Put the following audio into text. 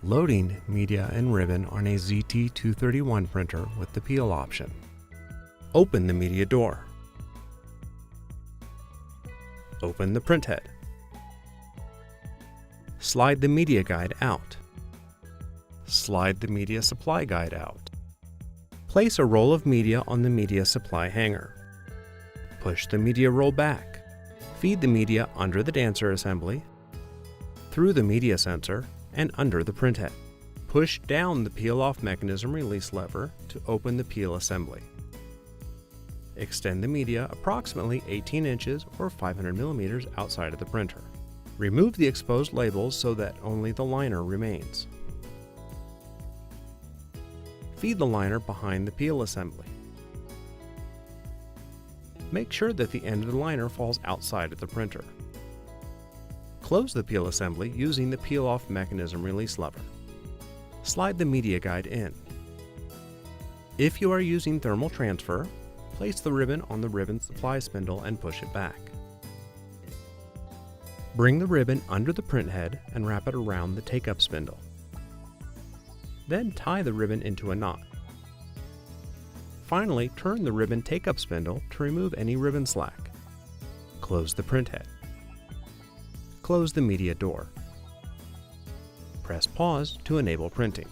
Loading media and ribbon on a ZT231 printer with the peel option. Open the media door. Open the printhead. Slide the media guide out. Slide the media supply guide out. Place a roll of media on the media supply hanger. Push the media roll back. Feed the media under the dancer assembly, through the media sensor, and under the printhead. Push down the peel-off mechanism release lever to open the peel assembly. Extend the media approximately 18 inches or 500 millimeters outside of the printer. Remove the exposed labels so that only the liner remains. Feed the liner behind the peel assembly. Make sure that the end of the liner falls outside of the printer. Close the peel assembly using the peel-off mechanism release lever. Slide the media guide in. If you are using thermal transfer, place the ribbon on the ribbon supply spindle and push it back. Bring the ribbon under the printhead and wrap it around the take-up spindle. Then tie the ribbon into a knot. Finally, turn the ribbon take-up spindle to remove any ribbon slack. Close the printhead. Close the media door. Press pause to enable printing.